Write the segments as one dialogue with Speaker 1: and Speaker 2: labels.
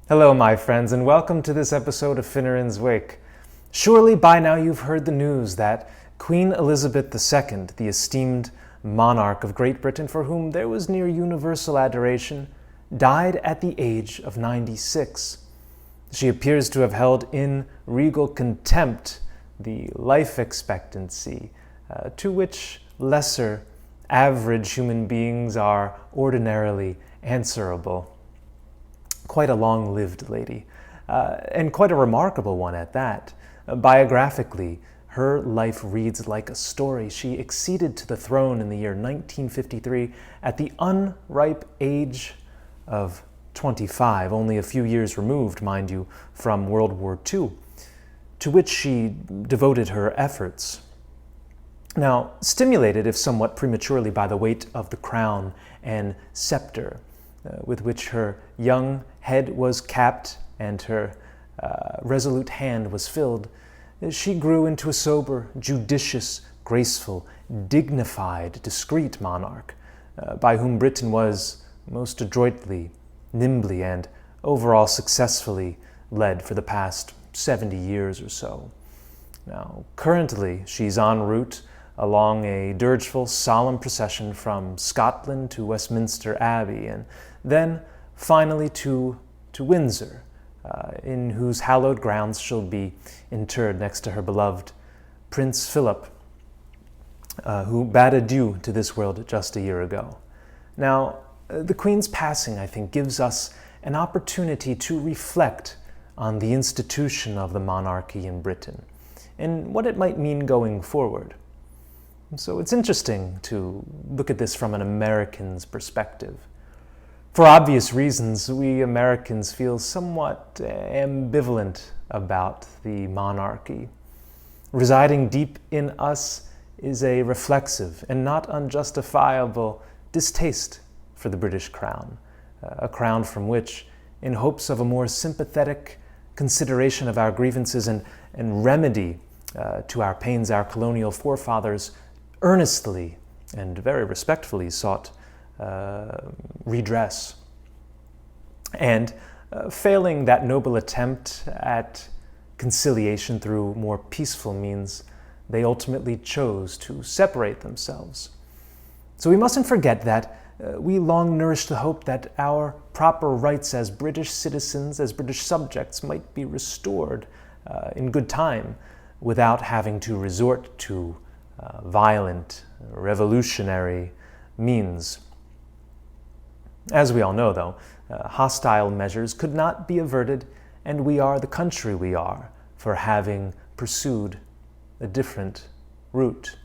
Speaker 1: Hello, my friends, and welcome to this episode of Finneran's Wake. Surely by now you've heard the news that Queen Elizabeth II, the esteemed monarch of Great Britain for whom there was near universal adoration, died at the age of 96. She appears to have held in regal contempt the life expectancy to which lesser, average human beings are ordinarily answerable. Quite a long-lived lady, and quite a remarkable one at that. Biographically, her life reads like a story. She acceded to the throne in the year 1953 at the unripe age of 25, only a few years removed, mind you, from World War II, to which she devoted her efforts. Now, stimulated, if somewhat prematurely, by the weight of the crown and scepter, with which her young head was capped and her resolute hand was filled, she grew into a sober, judicious, graceful, dignified, discreet monarch, by whom Britain was most adroitly, nimbly, and overall successfully led for the past 70 years or so. Now, currently, she's en route along a dirgeful, solemn procession from Scotland to Westminster Abbey, and then finally to Windsor, in whose hallowed grounds she'll be interred next to her beloved Prince Philip, who bade adieu to this world just a year ago. Now, the Queen's passing, I think, gives us an opportunity to reflect on the institution of the monarchy in Britain and what it might mean going forward. So it's interesting to look at this from an American's perspective. For obvious reasons, we Americans feel somewhat ambivalent about the monarchy. Residing deep in us is a reflexive and not unjustifiable distaste for the British crown, a crown from which, in hopes of a more sympathetic consideration of our grievances and remedy to our pains, our colonial forefathers earnestly and very respectfully sought redress. And failing that noble attempt at conciliation through more peaceful means, they ultimately chose to separate themselves. So we mustn't forget that we long nourished the hope that our proper rights as British citizens, as British subjects, might be restored in good time without having to resort to violent, revolutionary means. As we all know, though, hostile measures could not be averted, and we are the country we are for having pursued a different route.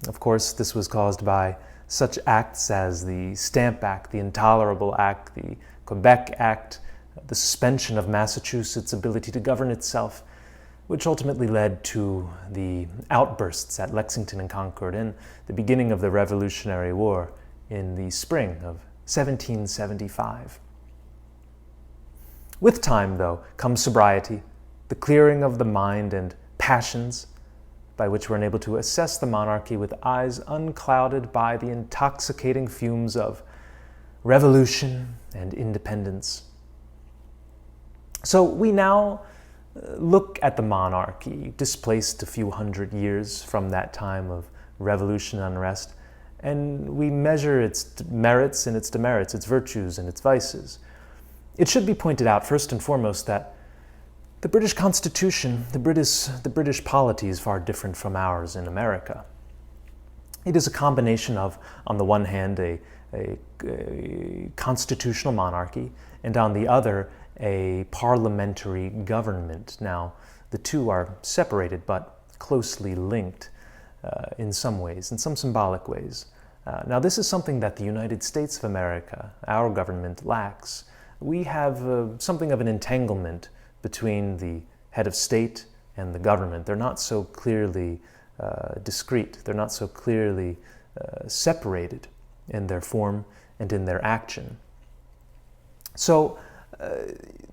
Speaker 1: Of course, this was caused by such acts as the Stamp Act, the Intolerable Act, the Quebec Act, the suspension of Massachusetts' ability to govern itself, which ultimately led to the outbursts at Lexington and Concord and the beginning of the Revolutionary War in the spring of 1775. With time, though, comes sobriety, the clearing of the mind and passions, by which we're able to assess the monarchy with eyes unclouded by the intoxicating fumes of revolution and independence. So we now look at the monarchy, displaced a few hundred years from that time of revolution and unrest, and we measure its merits and its demerits, its virtues and its vices. It should be pointed out, first and foremost, that the British Constitution, the British polity is far different from ours in America. It is a combination of, on the one hand, a constitutional monarchy, and on the other, a parliamentary government. Now, the two are separated but closely linked in some ways, in some symbolic ways. Now, this is something that the United States of America, our government, lacks. We have something of an entanglement between the head of state and the government. They're not so clearly discrete. They're not so clearly separated in their form and in their action. So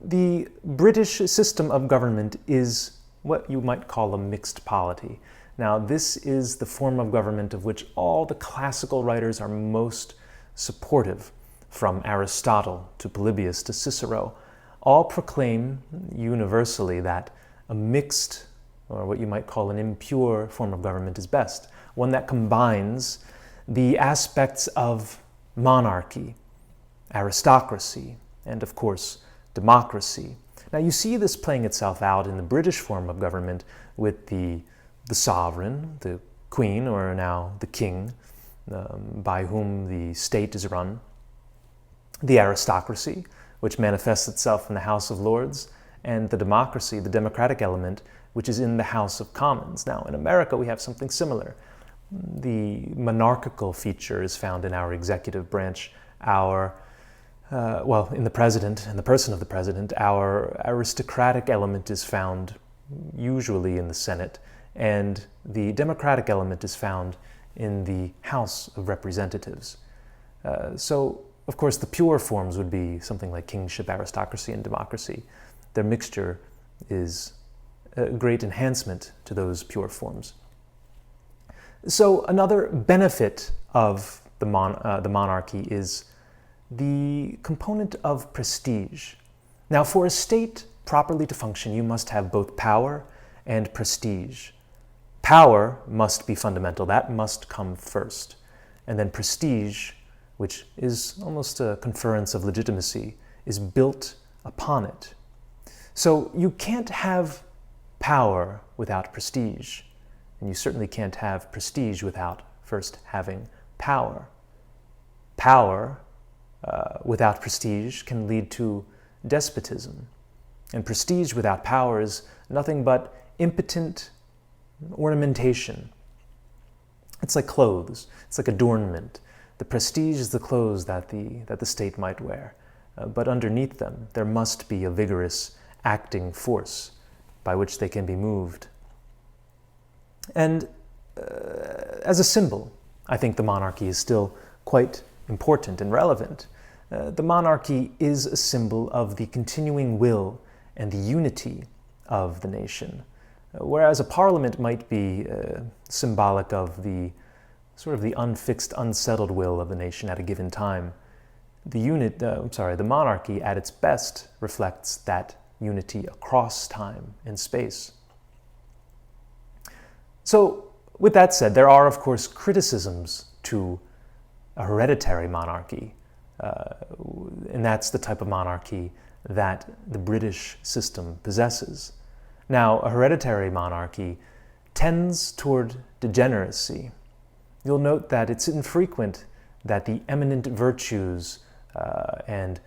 Speaker 1: the British system of government is what you might call a mixed polity. Now, this is the form of government of which all the classical writers are most supportive, from Aristotle to Polybius to Cicero. all proclaim universally that a mixed, or what you might call an impure form of government is best, one that combines the aspects of monarchy, aristocracy, and of course, democracy. Now you see this playing itself out in the British form of government with the sovereign, the queen, or now the king, by whom the state is run, the aristocracy, which manifests itself in the House of Lords, and the democracy, the democratic element, which is in the House of Commons. Now, in America, we have something similar. The monarchical feature is found in our executive branch, in the president, in the person of the president. Our aristocratic element is found usually in the Senate, and the democratic element is found in the House of Representatives. So, of course, the pure forms would be something like kingship, aristocracy, and democracy. Their mixture is a great enhancement to those pure forms. So another benefit of the monarchy is the component of prestige. Now, for a state properly to function, you must have both power and prestige. Power must be fundamental. That must come first. And then prestige, which is almost a conference of legitimacy, is built upon it. So you can't have power without prestige, and you certainly can't have prestige without first having power. Power without prestige can lead to despotism, and prestige without power is nothing but impotent ornamentation. It's like clothes. It's like adornment. The prestige is the clothes that the state might wear, but underneath them there must be a vigorous acting force by which they can be moved. And as a symbol, I think the monarchy is still quite important and relevant. The monarchy is a symbol of the continuing will and the unity of the nation, whereas a parliament might be symbolic of the sort of the unfixed, unsettled will of the nation at a given time. The monarchy at its best reflects that unity across time and space. So, with that said, there are, of course, criticisms to a hereditary monarchy, and that's the type of monarchy that the British system possesses. Now, a hereditary monarchy tends toward degeneracy. You'll note that it's infrequent that the eminent virtues and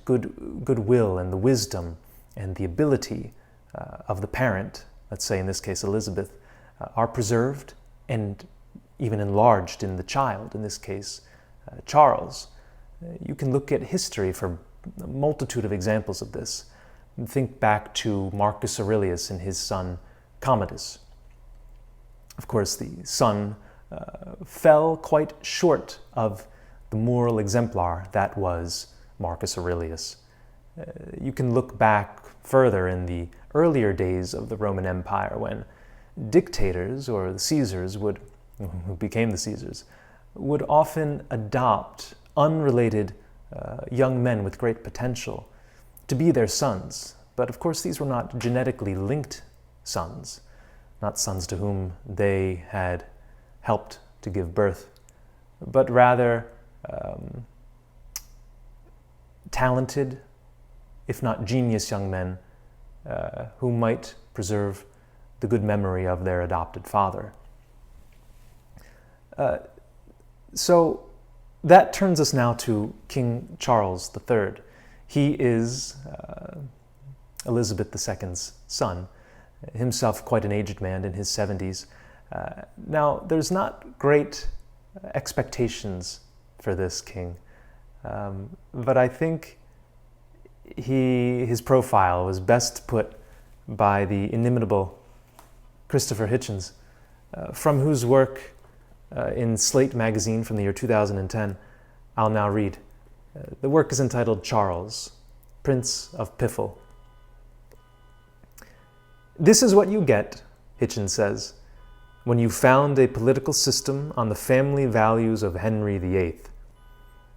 Speaker 1: goodwill and the wisdom and the ability of the parent, let's say in this case Elizabeth, are preserved and even enlarged in the child, in this case Charles. You can look at history for a multitude of examples of this. Think back to Marcus Aurelius and his son Commodus. Of course, the son fell quite short of the moral exemplar that was Marcus Aurelius. You can look back further in the earlier days of the Roman Empire when dictators, or the Caesars, who became the Caesars, would often adopt unrelated young men with great potential to be their sons. But of course these were not genetically linked sons, not sons to whom they had helped to give birth, but rather talented, if not genius young men who might preserve the good memory of their adopted father. So that turns us now to King Charles III. He is Elizabeth II's son, himself quite an aged man in his 70s. Now, there's not great expectations for this king, but I think his profile was best put by the inimitable Christopher Hitchens, from whose work in Slate magazine from the year 2010 I'll now read. The work is entitled Charles, Prince of Piffle. "This is what you get," Hitchens says, "when you found a political system on the family values of Henry VIII.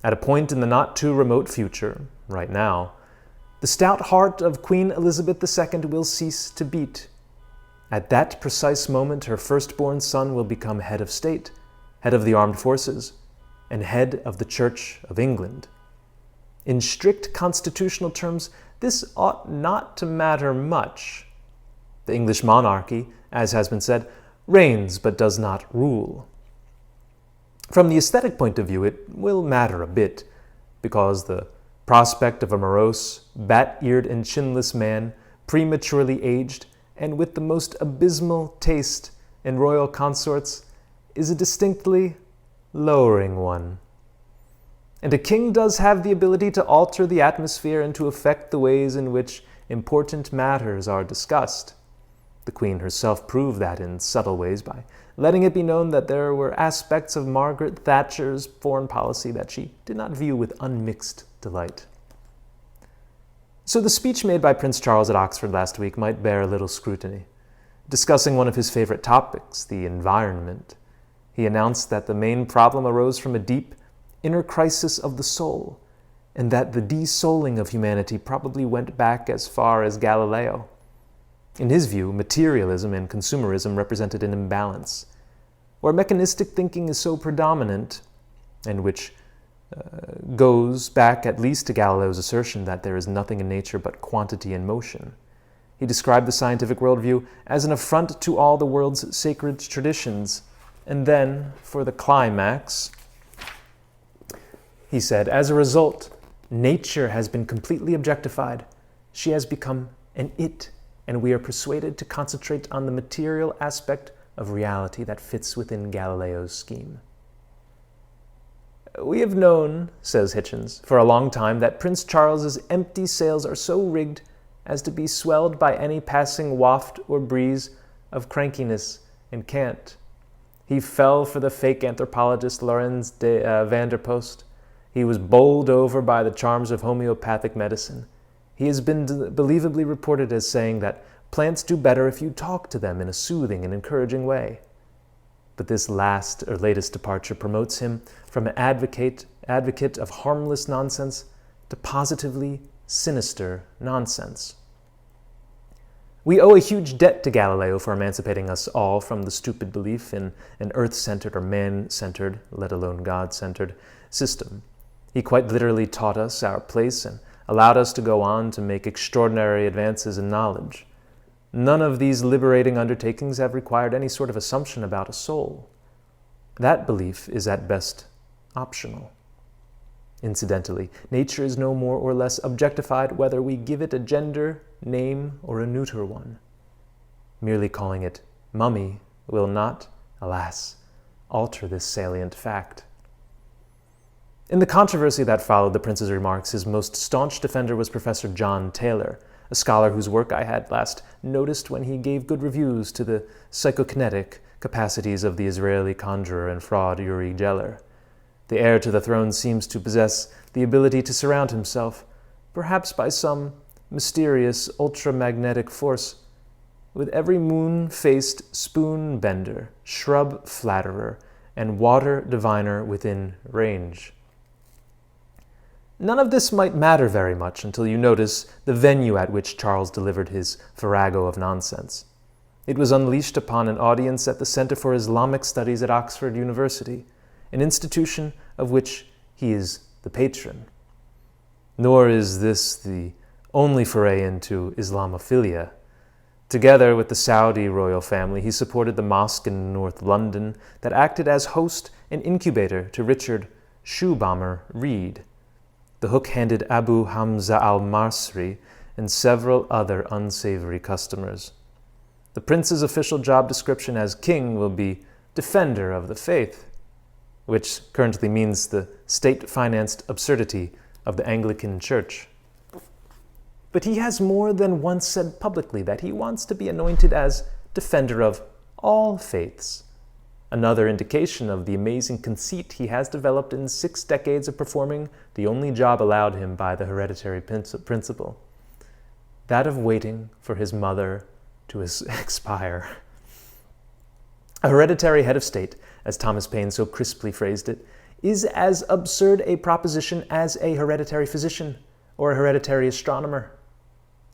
Speaker 1: At a point in the not too remote future, right now, The stout heart of Queen Elizabeth II will cease to beat. At that precise moment, her firstborn son will become head of state, head of the armed forces, and head of the Church of England. In strict constitutional terms, this ought not to matter much. The English monarchy, as has been said, reigns but does not rule. From the aesthetic point of view, it will matter a bit, because the prospect of a morose, bat-eared and chinless man, prematurely aged, and with the most abysmal taste in royal consorts, is a distinctly lowering one. And a king does have the ability to alter the atmosphere and to affect the ways in which important matters are discussed. The Queen herself proved that in subtle ways by letting it be known that there were aspects of Margaret Thatcher's foreign policy that she did not view with unmixed delight. So the speech made by Prince Charles at Oxford last week might bear a little scrutiny. Discussing one of his favorite topics, the environment, he announced that the main problem arose from a deep inner crisis of the soul, and that the de-souling of humanity probably went back as far as Galileo. In his view, materialism and consumerism represented an imbalance, where mechanistic thinking is so predominant, and which goes back at least to Galileo's assertion that there is nothing in nature but quantity and motion. He described the scientific worldview as an affront to all the world's sacred traditions, and then, for the climax, he said, as a result, nature has been completely objectified. She has become an it, and we are persuaded to concentrate on the material aspect of reality that fits within Galileo's scheme. We have known, says Hitchens, for a long time that Prince Charles's empty sails are so rigged as to be swelled by any passing waft or breeze of crankiness and cant. He fell for the fake anthropologist Lorenz van der Post. He was bowled over by the charms of homeopathic medicine. He has been believably reported as saying that plants do better if you talk to them in a soothing and encouraging way. But this latest departure promotes him from an advocate of harmless nonsense to positively sinister nonsense. We owe a huge debt to Galileo for emancipating us all from the stupid belief in an earth-centered or man-centered, let alone God-centered, system. He quite literally taught us our place and allowed us to go on to make extraordinary advances in knowledge. None of these liberating undertakings have required any sort of assumption about a soul. That belief is at best optional. Incidentally, nature is no more or less objectified whether we give it a gender, name, or a neuter one. Merely calling it mummy will not, alas, alter this salient fact. In the controversy that followed the Prince's remarks, his most staunch defender was Professor John Taylor, a scholar whose work I had last noticed when he gave good reviews to the psychokinetic capacities of the Israeli conjurer and fraud Uri Geller. The heir to the throne seems to possess the ability to surround himself, perhaps by some mysterious ultramagnetic force, with every moon-faced spoon-bender, shrub flatterer, and water diviner within range. None of this might matter very much until you notice the venue at which Charles delivered his farrago of nonsense. It was unleashed upon an audience at the Center for Islamic Studies at Oxford University, an institution of which he is the patron. Nor is this the only foray into Islamophilia. Together with the Saudi royal family, he supported the mosque in North London that acted as host and incubator to Richard Shoebomber Reed, the hook-handed Abu Hamza al-Masri, and several other unsavory customers. The prince's official job description as king will be defender of the faith, which currently means the state-financed absurdity of the Anglican Church. But he has more than once said publicly that he wants to be anointed as defender of all faiths, another indication of the amazing conceit he has developed in 6 decades of performing the only job allowed him by the hereditary principle, that of waiting for his mother to expire. A hereditary head of state, as Thomas Paine so crisply phrased it, is as absurd a proposition as a hereditary physician, or a hereditary astronomer.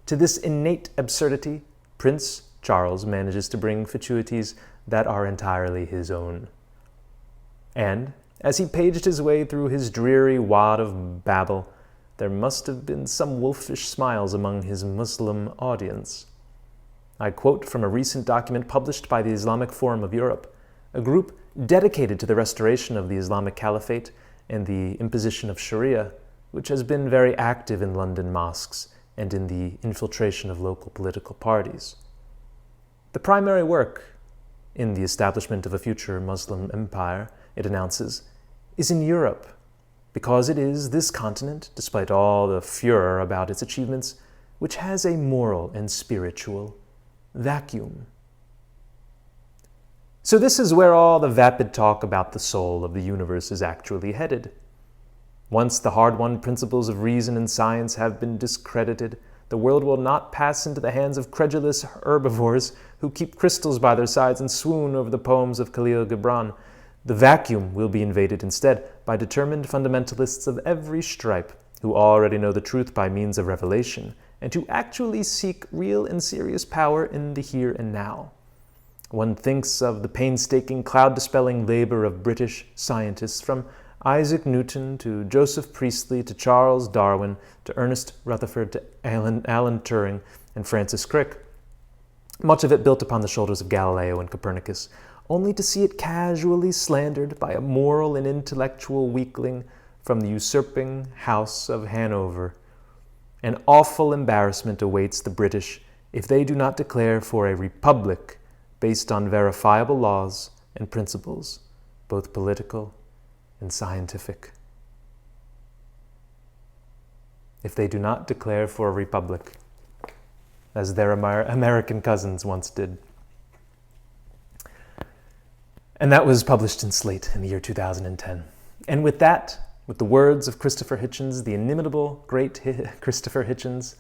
Speaker 1: To this innate absurdity, Prince Charles manages to bring fatuities that are entirely his own. And, as he paged his way through his dreary wad of babble, there must have been some wolfish smiles among his Muslim audience. I quote from a recent document published by the Islamic Forum of Europe, a group dedicated to the restoration of the Islamic Caliphate and the imposition of Sharia, which has been very active in London mosques and in the infiltration of local political parties. The primary work in the establishment of a future Muslim empire, it announces, is in Europe, because it is this continent, despite all the furor about its achievements, which has a moral and spiritual vacuum. So this is where all the vapid talk about the soul of the universe is actually headed. Once the hard-won principles of reason and science have been discredited, the world will not pass into the hands of credulous herbivores who keep crystals by their sides and swoon over the poems of Khalil Gibran. The vacuum will be invaded instead by determined fundamentalists of every stripe who already know the truth by means of revelation and who actually seek real and serious power in the here and now. One thinks of the painstaking, cloud-dispelling labor of British scientists from Isaac Newton to Joseph Priestley to Charles Darwin to Ernest Rutherford to Alan Turing and Francis Crick, much of it built upon the shoulders of Galileo and Copernicus, only to see it casually slandered by a moral and intellectual weakling from the usurping House of Hanover. An awful embarrassment awaits the British if they do not declare for a republic based on verifiable laws and principles, both political and scientific. If they do not declare for a republic, as their American cousins once did. And that was published in Slate in the year 2010. And with that, with the words of Christopher Hitchens, the inimitable, great Christopher Hitchens,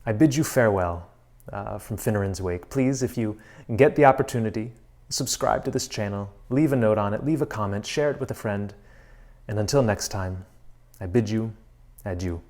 Speaker 1: I bid you farewell from Finneran's Wake. Please, if you get the opportunity, subscribe to this channel, leave a note on it, leave a comment, share it with a friend. And until next time, I bid you adieu.